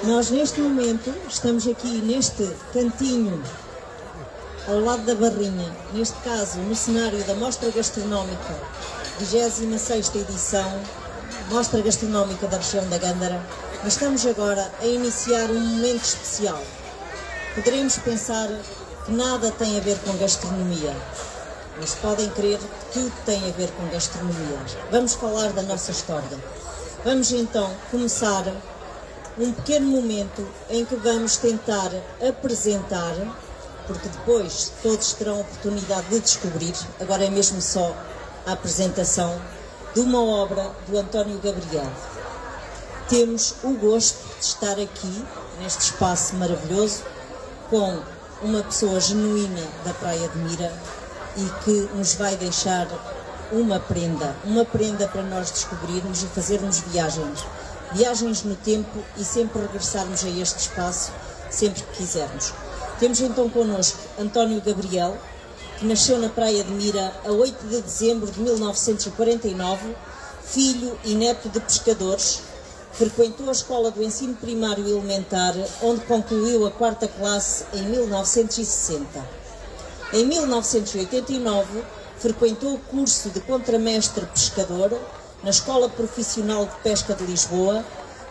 Nós neste momento estamos aqui neste cantinho ao lado da Barrinha, neste caso no cenário da Mostra Gastronómica, 26ª edição, Mostra Gastronómica da região da Gândara. Mas estamos agora a iniciar um momento especial. Poderemos pensar que nada tem a ver com gastronomia, mas podem crer que tudo tem a ver com gastronomia. Vamos falar da nossa história. Vamos então começar um pequeno momento em que vamos tentar apresentar, porque depois todos terão a oportunidade de descobrir, agora é mesmo só a apresentação de uma obra do António Gabriel. Temos o gosto de estar aqui, neste espaço maravilhoso, com uma pessoa genuína da Praia de Mira e que nos vai deixar uma prenda para nós descobrirmos e fazermos viagens no tempo e sempre regressarmos a este espaço, sempre que quisermos. Temos então connosco António Gabriel, que nasceu na Praia de Mira a 8 de dezembro de 1949, filho e neto de pescadores. Frequentou a Escola do Ensino Primário e Elementar, onde concluiu a 4ª classe em 1960. Em 1989, frequentou o curso de contramestre pescador na Escola Profissional de Pesca de Lisboa,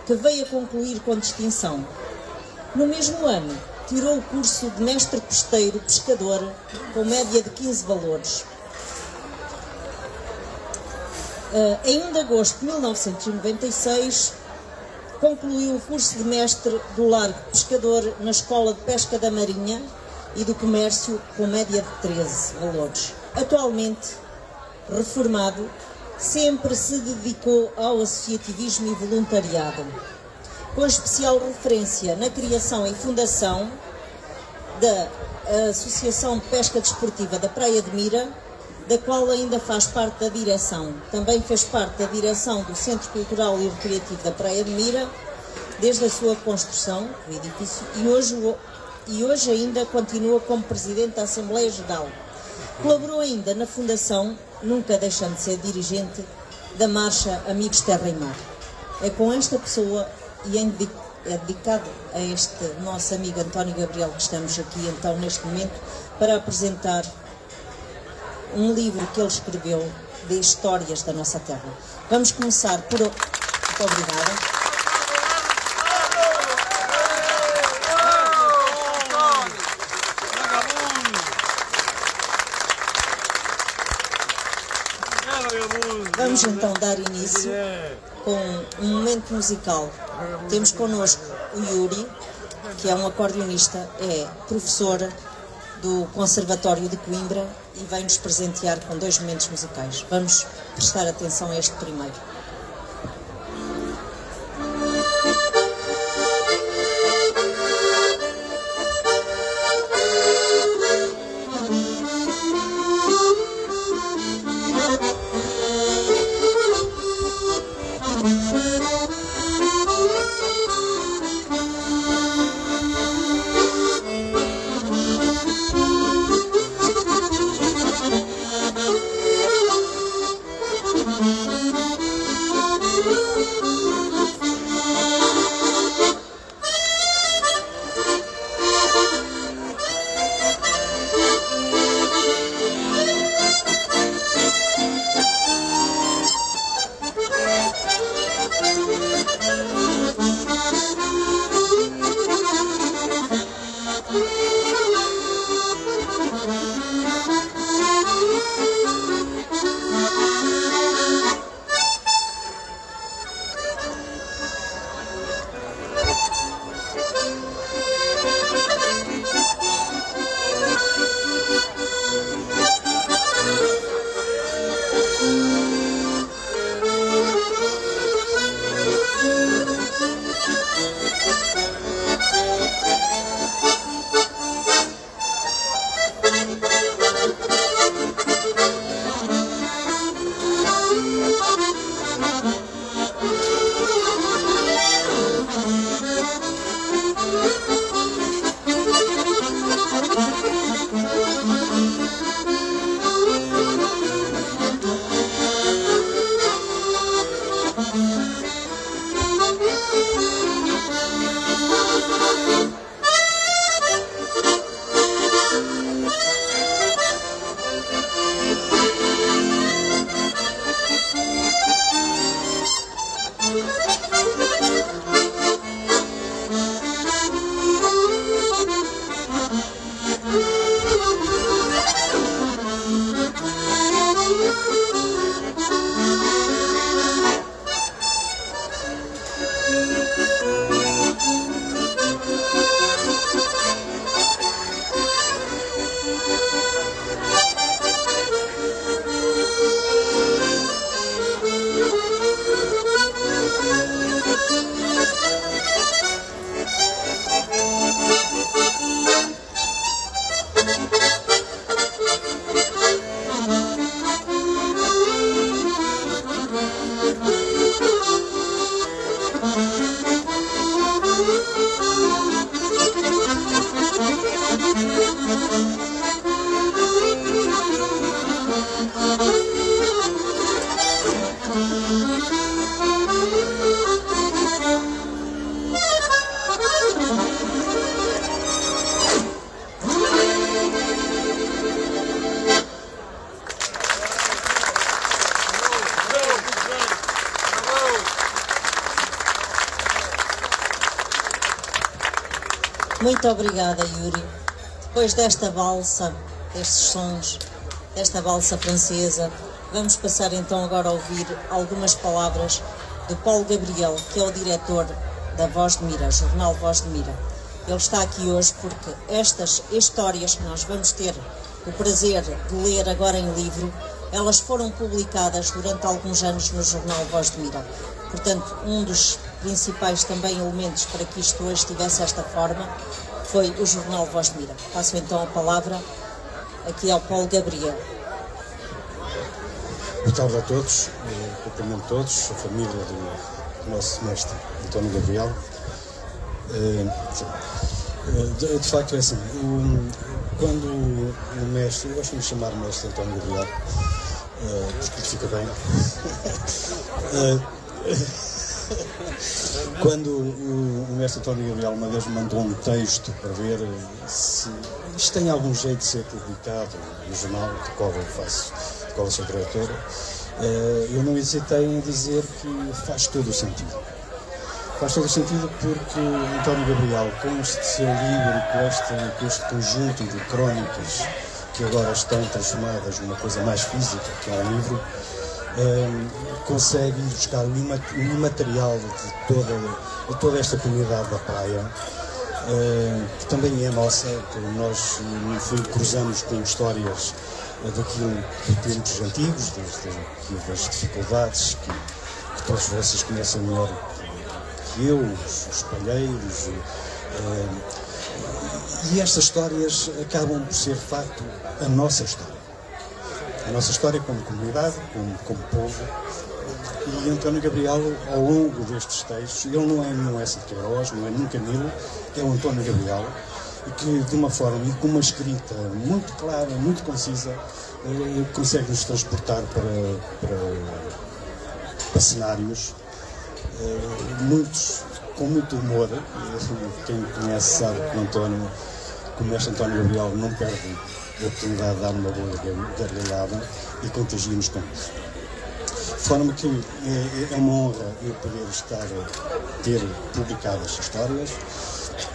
que veio a concluir com distinção. No mesmo ano, tirou o curso de mestre pesteiro pescador, com média de 15 valores. Em 1 de agosto de 1996, concluiu o curso de mestre do largo pescador na Escola de Pesca da Marinha e do Comércio, com média de 13 valores. Atualmente, reformado, sempre se dedicou ao associativismo e voluntariado, com especial referência na criação e fundação da Associação de Pesca Desportiva da Praia de Mira, da qual ainda faz parte da direção. Também fez parte da direção do Centro Cultural e Recreativo da Praia de Mira, desde a sua construção, o edifício, e hoje ainda continua como Presidente da Assembleia Geral. Colaborou ainda na fundação, nunca deixando de ser dirigente, da Marcha Amigos Terra e Mar. É com esta pessoa e é dedicado a este nosso amigo António Gabriel que estamos aqui então neste momento para apresentar um livro que ele escreveu de histórias da nossa terra. Vamos começar por... Muito obrigada. Vamos então dar início com um momento musical. Temos connosco o Yuri, que é um acordeonista, é professor do Conservatório de Coimbra e vai-nos presentear com 2 momentos musicais. Vamos prestar atenção a este primeiro. Muito obrigada, Yuri. Depois desta valsa, destes sons, desta valsa francesa, vamos passar então agora a ouvir algumas palavras de Paulo Gabriel, que é o diretor da Voz de Mira, jornal Voz de Mira. Ele está aqui hoje porque estas histórias que nós vamos ter o prazer de ler agora em livro, elas foram publicadas durante alguns anos no jornal Voz de Mira. Portanto, um dos principais também elementos para que isto hoje tivesse esta forma foi o jornal Voz de Mira. Passo então a palavra aqui ao Paulo Gabriel. Boa tarde a todos, cumprimento a todos, a família do nosso mestre António Gabriel. De facto é assim, quando o mestre, eu gosto de me chamar mestre António Gabriel, porque lhe fica bem. Quando o mestre António Gabriel uma vez me mandou um texto para ver se isto tem algum jeito de ser publicado no jornal do qual eu sou diretor, eu não hesitei em dizer que faz todo o sentido. Faz todo o sentido porque António Gabriel, com este seu livro, com este conjunto de crónicas que agora estão transformadas numa coisa mais física, que é um livro, consegue buscar o imaterial de toda esta comunidade da praia, que também é nossa, que nós no fundo cruzamos com histórias daquilo de tempos antigos, das dificuldades que todos vocês conhecem melhor que eu, os palheiros, e estas histórias acabam por ser de facto a nossa história. A nossa história como comunidade, como povo. E António Gabriel, ao longo destes textos, ele não é nenhum Essa de Queiroz, não é nenhum Camilo, é o António Gabriel, que de uma forma e com uma escrita muito clara, muito concisa, consegue nos transportar para cenários, muitos com muito humor. Quem me conhece sabe que o mestre António Gabriel não perde a oportunidade de dar uma boa gargalhada e contagia-nos com isso. De forma que é uma honra eu poder ter publicado estas histórias.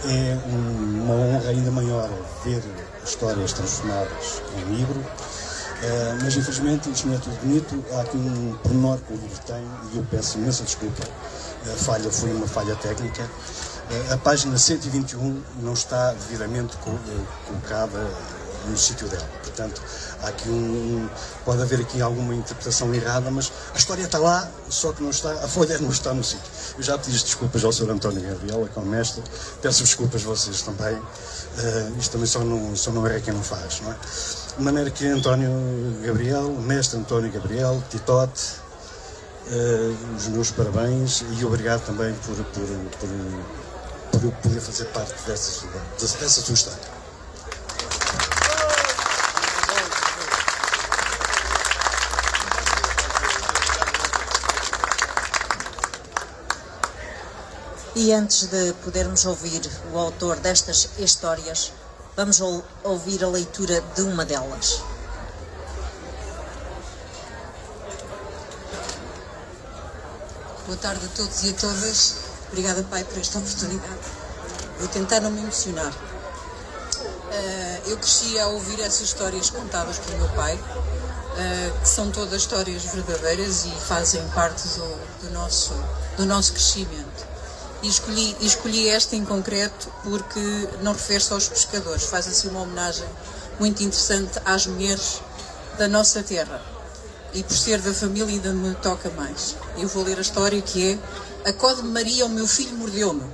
É uma honra ainda maior ver histórias transformadas em livro, mas infelizmente isto não é tudo bonito. Há aqui um pormenor que o livro tem e eu peço imensa desculpa. A falha foi uma falha técnica. A página 121 não está devidamente colocada no sítio dela. Portanto, há aqui pode haver aqui alguma interpretação errada, mas a história está lá, só que não está, a folha não está no sítio. Eu já pedi desculpas ao Sr. António Gabriel, que é o mestre, peço desculpas a vocês também. Isto também só não é quem não faz, não é? De maneira que António Gabriel, mestre António Gabriel, Titote, os meus parabéns e obrigado também por poder fazer parte dessa sua história. E antes de podermos ouvir o autor destas histórias, vamos ouvir a leitura de uma delas. Boa tarde a todos e a todas. Obrigada, Pai, por esta oportunidade. Vou tentar não me emocionar. Eu cresci a ouvir essas histórias contadas pelo meu pai, que são todas histórias verdadeiras e fazem parte do nosso crescimento. E escolhi esta em concreto porque não refere-se aos pescadores, faz assim uma homenagem muito interessante às mulheres da nossa terra. E por ser da família ainda me toca mais. Eu vou ler a história que é A Code de Maria, o meu filho mordeu-me.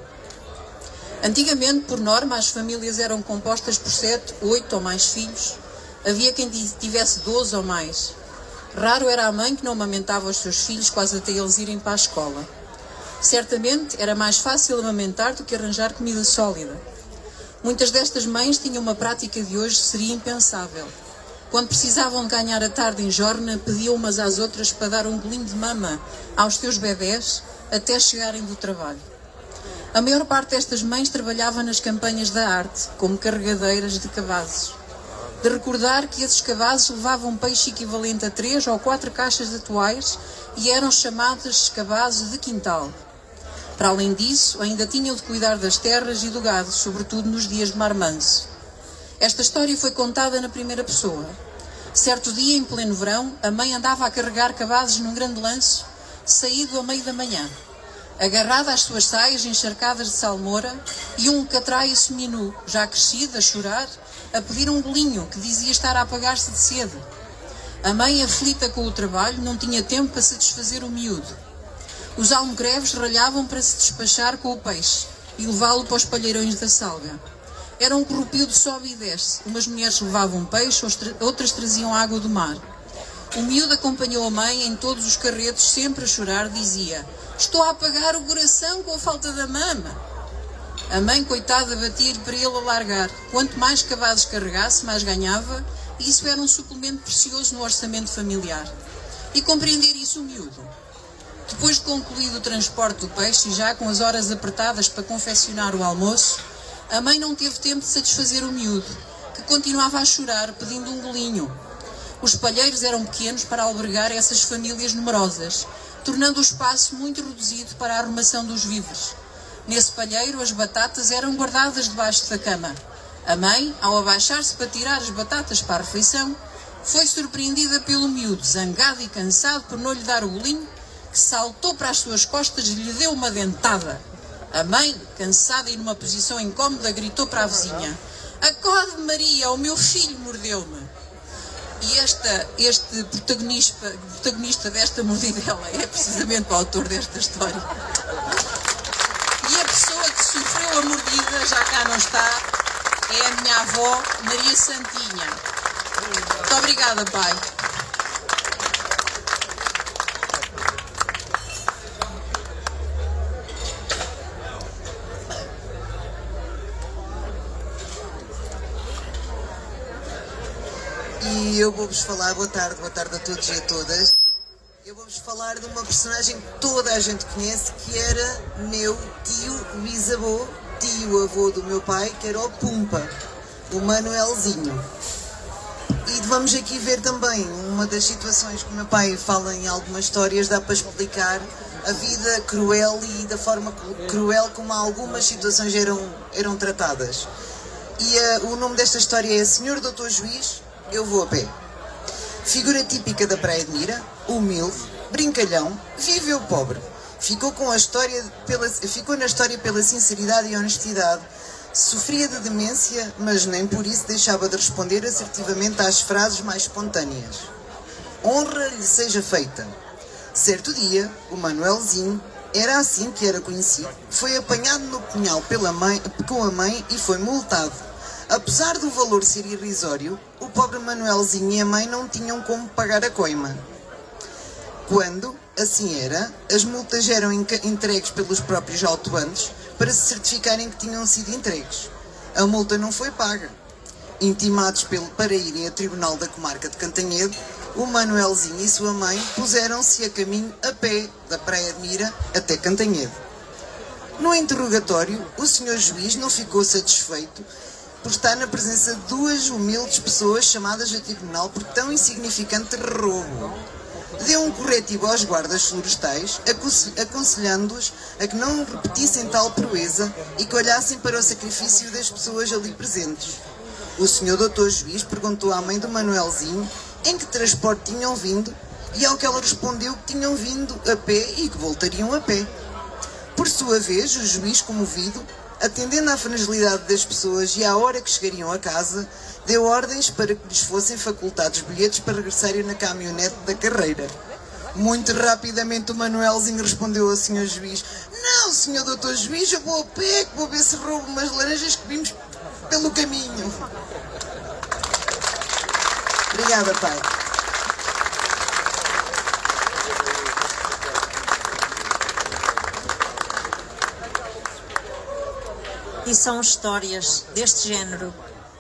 Antigamente, por norma, as famílias eram compostas por 7, 8 ou mais filhos. Havia quem tivesse 12 ou mais. Raro era a mãe que não amamentava os seus filhos quase até eles irem para a escola. Certamente era mais fácil amamentar do que arranjar comida sólida. Muitas destas mães tinham uma prática de hoje seria impensável. Quando precisavam de ganhar a tarde em jorna, pediam umas às outras para dar um bolinho de mama aos seus bebés até chegarem do trabalho. A maior parte destas mães trabalhava nas campanhas da arte, como carregadeiras de cabazes. De recordar que esses cabazes levavam peixe equivalente a 3 ou 4 caixas de atuais e eram chamadas cabazes de quintal. Para além disso, ainda tinham de cuidar das terras e do gado, sobretudo nos dias de mar manso. Esta história foi contada na primeira pessoa. Certo dia, em pleno verão, a mãe andava a carregar cabazes num grande lanço, saído a meio da manhã, agarrada às suas saias encharcadas de salmoura, e um catraia seminu, já crescido, a chorar, a pedir um golinho, que dizia estar a apagar-se de sede. A mãe, aflita com o trabalho, não tinha tempo para satisfazer o miúdo. Os almogreves ralhavam para se despachar com o peixe e levá-lo para os palheirões da salga. Era um corrupio de sobe e desce. Umas mulheres levavam peixe, outras traziam água do mar. O miúdo acompanhou a mãe em todos os carretos, sempre a chorar, dizia: estou a apagar o coração com a falta da mama. A mãe, coitada, batia-lhe para ele alargar. Quanto mais cabazes carregasse, mais ganhava, e isso era um suplemento precioso no orçamento familiar. E compreender isso o miúdo. Depois de concluído o transporte do peixe e já com as horas apertadas para confeccionar o almoço, a mãe não teve tempo de satisfazer o miúdo, que continuava a chorar, pedindo um golinho. Os palheiros eram pequenos para albergar essas famílias numerosas, tornando o espaço muito reduzido para a arrumação dos víveres. Nesse palheiro, as batatas eram guardadas debaixo da cama. A mãe, ao abaixar-se para tirar as batatas para a refeição, foi surpreendida pelo miúdo, zangado e cansado por não lhe dar o golinho, que saltou para as suas costas e lhe deu uma dentada. A mãe, cansada e numa posição incómoda, gritou para a vizinha: acode, Maria, o meu filho mordeu-me. E este protagonista desta mordidela é precisamente o autor desta história. E a pessoa que sofreu a mordida, já cá não está, é a minha avó, Maria Santinha. Muito obrigada, pai. E eu vou-vos falar, boa tarde a todos e a todas. Eu vou-vos falar de uma personagem que toda a gente conhece, que era meu tio bisavô, tio-avô do meu pai, que era o Pumpa, o Manuelzinho. E vamos aqui ver também uma das situações que o meu pai fala em algumas histórias, dá para explicar a vida cruel e da forma cruel como algumas situações eram tratadas. E o nome desta história é Senhor Doutor Juiz, eu vou a pé. Figura típica da Praia de Mira, humilde, brincalhão, viveu pobre. Ficou na história pela sinceridade e honestidade. Sofria de demência, mas nem por isso deixava de responder assertivamente às frases mais espontâneas. Honra lhe seja feita. Certo dia, o Manuelzinho, era assim que era conhecido, foi apanhado no punhal com a mãe e foi multado. Apesar do valor ser irrisório, o pobre Manuelzinho e a mãe não tinham como pagar a coima. Quando, assim era, as multas eram entregues pelos próprios autuantes para se certificarem que tinham sido entregues. A multa não foi paga. Intimados para irem ao Tribunal da Comarca de Cantanhede, o Manuelzinho e sua mãe puseram-se a caminho a pé da Praia de Mira até Cantanhede. No interrogatório, o senhor juiz não ficou satisfeito por estar na presença de duas humildes pessoas chamadas a tribunal por tão insignificante roubo. Deu um corretivo aos guardas florestais, aconselhando-os a que não repetissem tal proeza e que olhassem para o sacrifício das pessoas ali presentes. O senhor doutor juiz perguntou à mãe do Manuelzinho em que transporte tinham vindo, e ao que ela respondeu que tinham vindo a pé e que voltariam a pé. Por sua vez, o juiz, comovido, atendendo à fragilidade das pessoas e à hora que chegariam a casa, deu ordens para que lhes fossem facultados bilhetes para regressarem na caminhonete da carreira. Muito rapidamente o Manuelzinho respondeu ao senhor juiz: não, senhor doutor juiz, eu vou a pé, que vou ver se roubo umas laranjas que vimos pelo caminho. Obrigada, pai. E são histórias deste género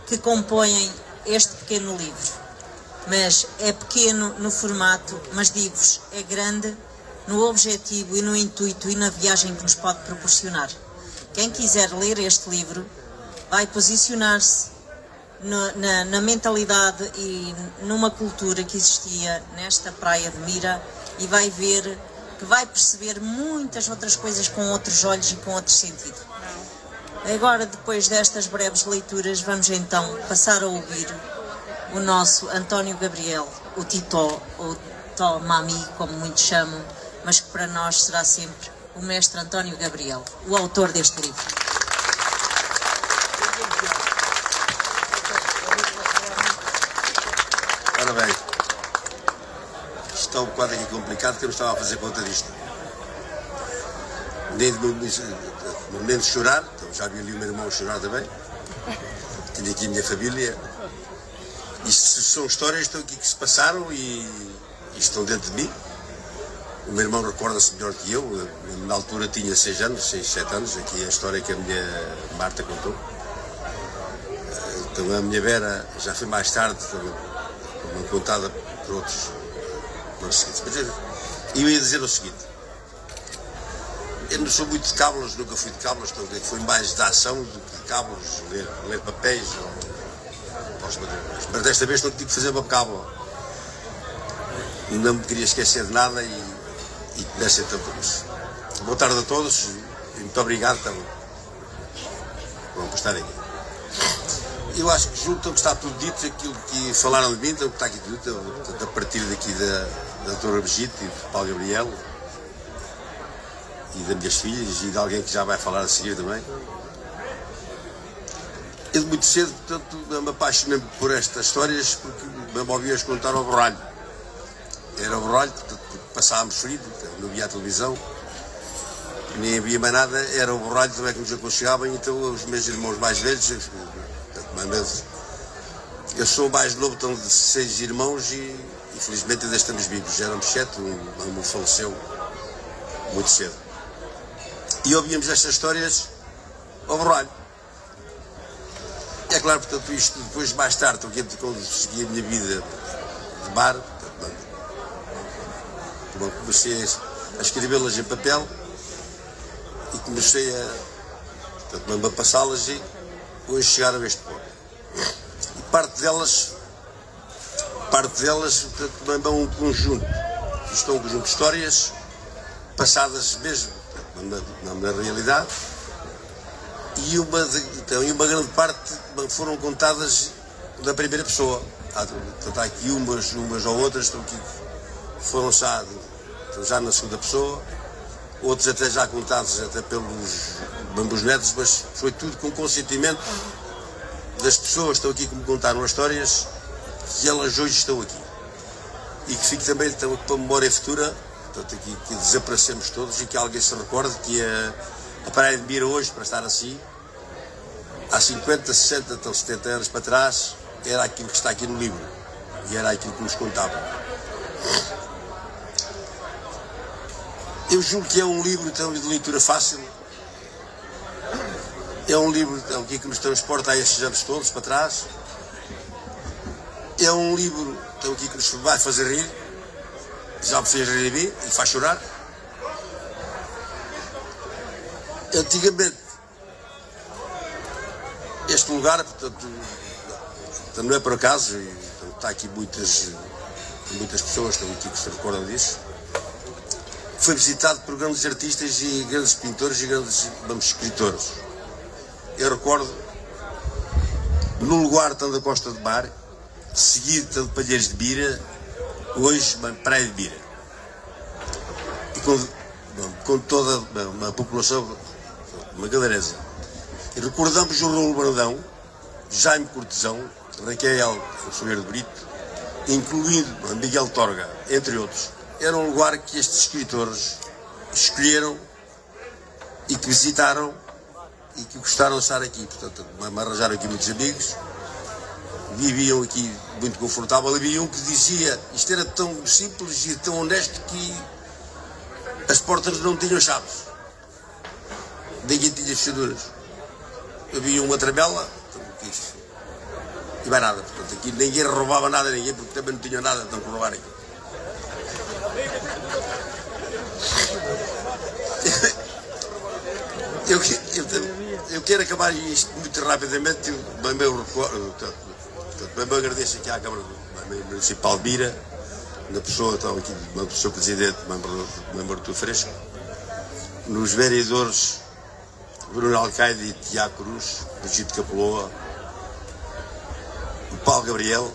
que compõem este pequeno livro. Mas é pequeno no formato, mas digo-vos, é grande no objetivo e no intuito e na viagem que nos pode proporcionar. Quem quiser ler este livro vai posicionar-se na mentalidade e numa cultura que existia nesta Praia de Mira e vai ver que vai perceber muitas outras coisas com outros olhos e com outro sentido. Agora, depois destas breves leituras, vamos então passar a ouvir o nosso António Gabriel, o Titó, ou Tó Mami, como muitos chamam, mas que para nós será sempre o mestre António Gabriel, o autor deste livro. Ora bem, isto é um quadro aqui complicado que eu não estava a fazer conta disto. Nem no momento de chorar, então já vi ali o meu irmão chorar também, tinha aqui a minha família. Isto são histórias que estão aqui que se passaram e estão dentro de mim. O meu irmão recorda-se melhor que eu, na altura tinha 6 anos, 6, 7 anos, aqui é a história que a minha Marta contou. Então a minha Vera já foi mais tarde, contada por outros. Mas eu ia dizer o seguinte, eu não sou muito de cábulas, nunca fui de cábulas, fui mais de ação do que de cábulas, ler papéis, mas desta vez não tive que fazer uma cábula. Não me queria esquecer de nada e começo então por isso. Boa tarde a todos e muito obrigado por estarem aqui. Eu acho que junto que está tudo dito, aquilo que falaram de mim, então, que está aqui tudo dito, a partir daqui da doutora Brigitte e do Paulo Gabriel e das minhas filhas e de alguém que já vai falar a seguir também. Eu de muito cedo, portanto, me apaixonei por estas histórias porque me ouvi-as contar ao borralho. Era o borralho, portanto, passávamos frio, não via a televisão, nem havia mais nada, era o borralho também que nos aconselhavam, então os meus irmãos mais velhos, eu sou o mais novo então, de 6 irmãos e infelizmente ainda estamos vivos, éramos 7, um faleceu muito cedo. E ouvíamos estas histórias ao borralho. É claro, portanto, isto depois, mais tarde, quando segui a minha vida de bar, comecei a escrevê-las em papel e comecei a passá-las e hoje chegaram a este ponto. E parte delas portanto, é um conjunto, isto é um conjunto de histórias passadas mesmo na realidade e uma grande parte foram contadas da primeira pessoa. Há aqui umas ou outras que foram já na segunda pessoa, outros até já contados até pelos netos, mas foi tudo com consentimento das pessoas que estão aqui que me contaram as histórias, que elas hoje estão aqui. E que fique também para a memória futura, portanto, que desaparecemos todos e que alguém se recorde que a Praia de Mira hoje, para estar assim, há 50, 60, até 70 anos para trás, era aquilo que está aqui no livro. E era aquilo que nos contavam. Eu julgo que é um livro então, de leitura fácil. É um livro então, que nos transporta a estes anos todos para trás. É um livro então, que nos vai fazer rir. Já me fez rir a mim e faz chorar. Antigamente, este lugar, portanto, não é por acaso, e, portanto, está aqui muitas pessoas que estão aqui que se recordam disso. Foi visitado por grandes artistas e grandes pintores e grandes escritores. Eu recordo, no lugar tanto da Costa de Mar, seguido tanto de Palheiros de Bira, hoje Praia de Bira. E com toda uma população magalharesa. E recordamos o Raul Brandão, Jaime Cortesão, Raquel Soeiro de Brito, incluindo Miguel Torga, entre outros. Era um lugar que estes escritores escolheram e que visitaram e que gostaram de estar aqui. Portanto, me arranjaram aqui muitos amigos, viviam aqui muito confortável. Havia um que dizia, isto era tão simples e tão honesto que as portas não tinham chaves, ninguém tinha fechaduras. Havia uma tramela e mais nada. Portanto, aqui ninguém roubava nada a ninguém, porque também não tinha nada para roubar aqui. Eu quero acabar isto muito rapidamente. Eu agradeço aqui à Câmara Municipal de Bira na pessoa, então, aqui, do Sr. Presidente, membro do Fresco, nos vereadores Bruno Alcaide e Tiago Cruz, Brigitte Capeloa, o Paulo Gabriel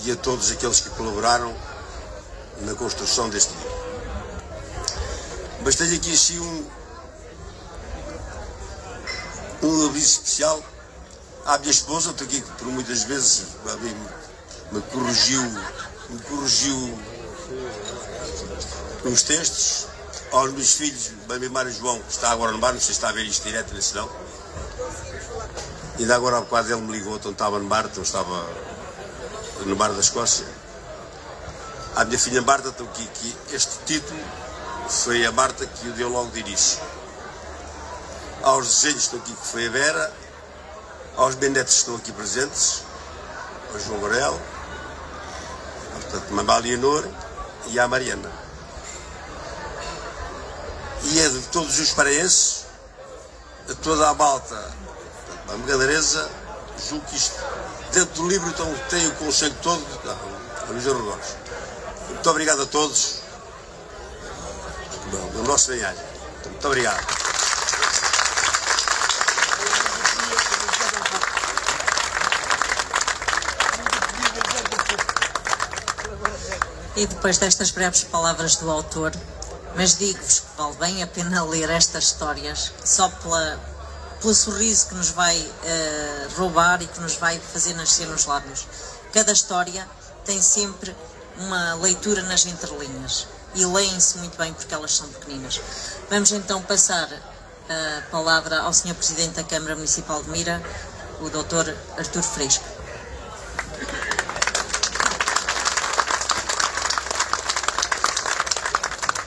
e a todos aqueles que colaboraram na construção deste livro. Mas tenho aqui assim um aviso especial à minha esposa, estou aqui por muitas vezes me corrigiu nos textos, aos meus filhos, a minha Mário João, que está agora no bar, não sei se está a ver isto direto, se não. Ainda agora, há bocado ele me ligou, então estava no bar, então estava no bar da Escócia. À minha filha Marta, então que este título foi a Marta que o deu logo de início. Aos desenhos estão aqui, que foi a Vera, aos benetos que estão aqui presentes, ao João Borel, portanto, a Leonor e à Mariana. E é de todos os paraenses, a toda a malta, a Megadareza, julgo que isto, dentro do livro, então, tem o conceito todo nos arredores. Muito obrigado a todos. O nosso bem-aja. Muito obrigado. E depois destas breves palavras do autor, mas digo-vos que vale bem a pena ler estas histórias, só pelo sorriso que nos vai roubar e que nos vai fazer nascer nos lábios. Cada história tem sempre uma leitura nas entrelinhas e leem-se muito bem porque elas são pequeninas. Vamos então passar a palavra ao Sr. Presidente da Câmara Municipal de Mira, o Dr. Artur Fresco.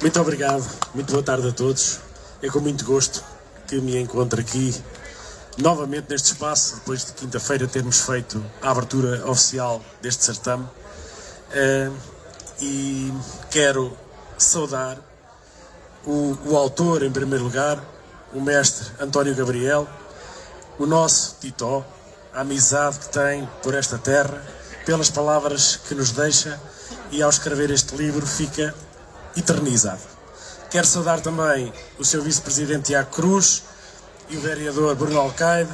Muito obrigado, muito boa tarde a todos. É com muito gosto que me encontro aqui novamente neste espaço, depois de quinta-feira termos feito a abertura oficial deste certame. E quero saudar o autor, em primeiro lugar, o mestre António Gabriel, o nosso Titó, a amizade que tem por esta terra, pelas palavras que nos deixa, e ao escrever este livro fica eternizado. Quero saudar também o seu vice-presidente Tiago Cruz e o vereador Bruno Alcaide,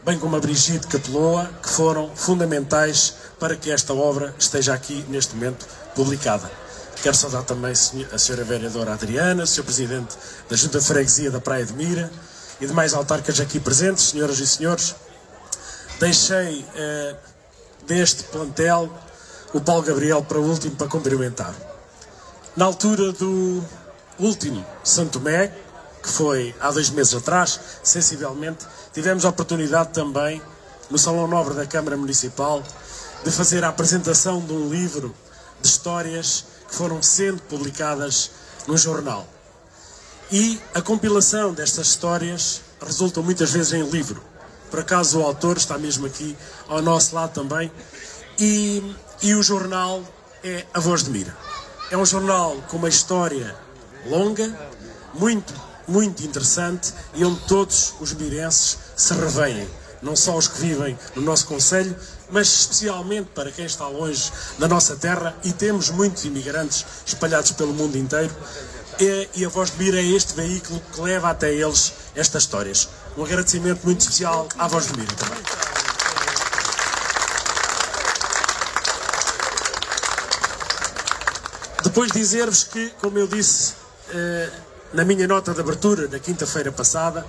bem como a Brigitte Capeloa, que foram fundamentais para que esta obra esteja aqui neste momento publicada. Quero saudar também a senhora vereadora Adriana, o senhor presidente da Junta de Freguesia da Praia de Mira e demais autarcas aqui presentes, senhoras e senhores. Deixei deste plantel o Paulo Gabriel para o último, para cumprimentar. Na altura do último Santo Tomé, que foi há 2 meses atrás, sensivelmente, tivemos a oportunidade também, no Salão Nobre da Câmara Municipal, de fazer a apresentação de um livro de histórias que foram sendo publicadas no jornal. E a compilação destas histórias resulta muitas vezes em livro. Por acaso o autor está mesmo aqui ao nosso lado também. E o jornal é A Voz de Mira. É um jornal com uma história longa, muito interessante, e onde todos os mirenses se revêem. Não só os que vivem no nosso concelho, mas especialmente para quem está longe da nossa terra, e temos muitos imigrantes espalhados pelo mundo inteiro, e A Voz de Mira é este veículo que leva até eles estas histórias. Um agradecimento muito especial à Voz de Mira também. Depois dizer-vos que, como eu disse na minha nota de abertura da quinta-feira passada,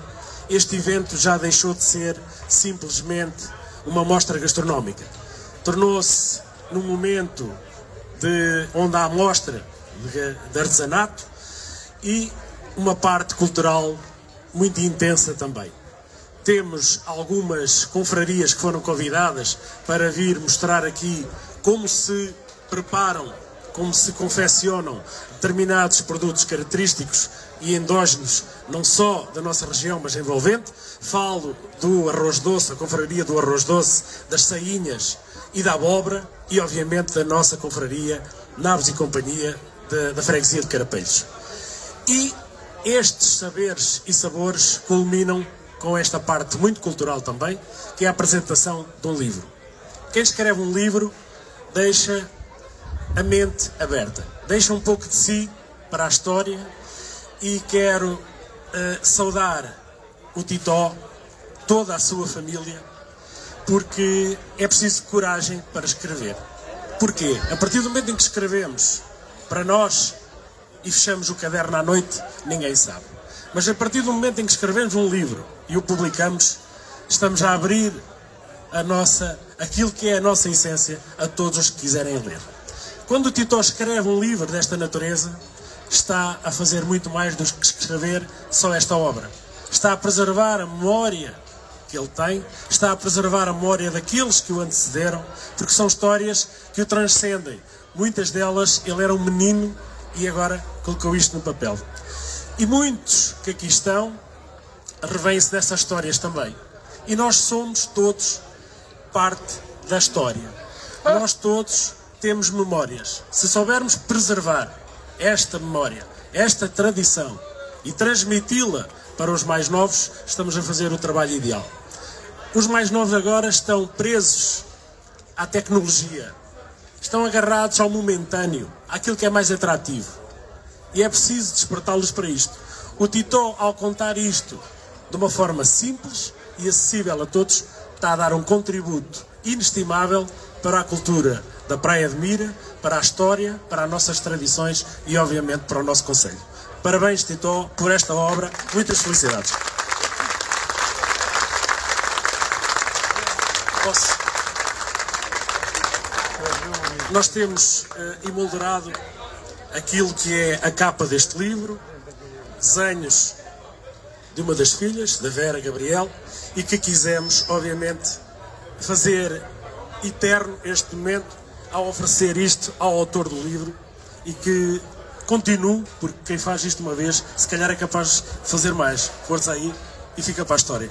este evento já deixou de ser simplesmente uma mostra gastronómica. Tornou-se num momento onde há mostra de artesanato e uma parte cultural muito intensa também. Temos algumas confrarias que foram convidadas para vir mostrar aqui como se preparam, como se confeccionam determinados produtos característicos e endógenos, não só da nossa região, mas envolvente. Falo do arroz doce, a confraria do arroz doce, das sainhas e da abóbora, e obviamente da nossa confraria Naves e Companhia da freguesia de Carapelhos. E estes saberes e sabores culminam com esta parte muito cultural também, que é a apresentação de um livro. Quem escreve um livro deixa a mente aberta. Deixa um pouco de si para a história e quero saudar o Titó, toda a sua família, porque é preciso coragem para escrever. Porquê? A partir do momento em que escrevemos para nós e fechamos o caderno à noite, ninguém sabe. Mas a partir do momento em que escrevemos um livro e o publicamos, estamos a abrir aquilo que é a nossa essência a todos os que quiserem ler. Quando o Titó escreve um livro desta natureza, está a fazer muito mais do que escrever só esta obra. Está a preservar a memória que ele tem, está a preservar a memória daqueles que o antecederam, porque são histórias que o transcendem. Muitas delas, ele era um menino e agora colocou isto no papel. E muitos que aqui estão revêem-se dessas histórias também. E nós somos todos parte da história. Nós todos temos memórias. Se soubermos preservar esta memória, esta tradição e transmiti-la para os mais novos, estamos a fazer o trabalho ideal. Os mais novos agora estão presos à tecnologia, estão agarrados ao momentâneo, àquilo que é mais atrativo. E é preciso despertá-los para isto. O Titó, ao contar isto de uma forma simples e acessível a todos, está a dar um contributo inestimável para a cultura da Praia de Mira, para a história, para as nossas tradições e, obviamente, para o nosso concelho. Parabéns, Titó, por esta obra. Muitas felicidades. Nós temos emoldurado aquilo que é a capa deste livro, desenhos de uma das filhas, da Vera Gabriel, e que quisemos, obviamente, fazer eterno este momento ao oferecer isto ao autor do livro e que continue, porque quem faz isto uma vez, se calhar é capaz de fazer mais. Força aí e fica para a história.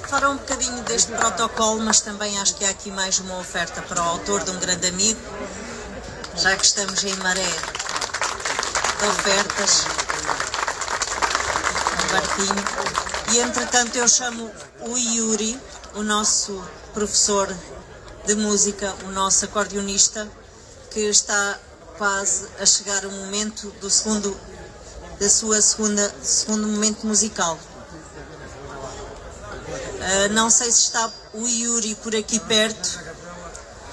Fora um bocadinho deste protocolo, mas também acho que há aqui mais uma oferta para o autor de um grande amigo, já que estamos em maré de ofertas no barquinho. E entretanto eu chamo o Yuri, o nosso professor de música, o nosso acordeonista, que está quase a chegar o momento do segundo momento musical. Não sei se está o Yuri por aqui perto,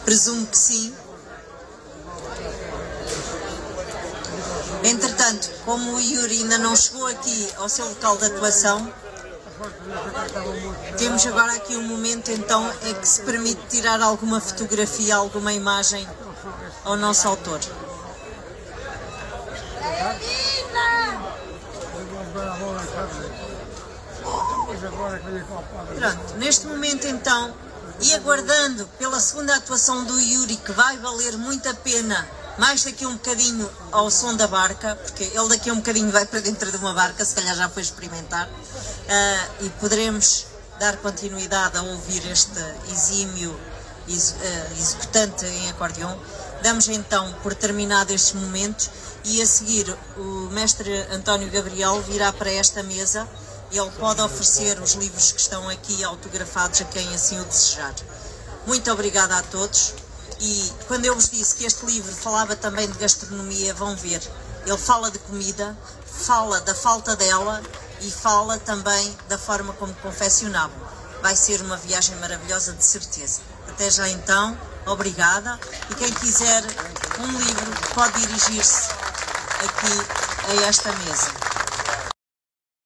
presumo que sim. Entretanto, como o Yuri ainda não chegou aqui ao seu local de atuação, temos agora aqui um momento então em que se permite tirar alguma fotografia, alguma imagem ao nosso autor. Pronto, neste momento então, e aguardando pela segunda atuação do Yuri, que vai valer muito a pena, mais daqui um bocadinho ao som da barca, porque ele daqui a um bocadinho vai para dentro de uma barca, se calhar já foi experimentar, e poderemos dar continuidade a ouvir este exímio executante em acordeão. Damos então por terminado estes momentos e a seguir o mestre António Gabriel virá para esta mesa. Ele pode oferecer os livros que estão aqui autografados a quem assim o desejar. Muito obrigada a todos. E quando eu vos disse que este livro falava também de gastronomia, vão ver. Ele fala de comida, fala da falta dela e fala também da forma como confeccionavam. Vai ser uma viagem maravilhosa, de certeza. Até já então, obrigada. E quem quiser um livro pode dirigir-se aqui a esta mesa.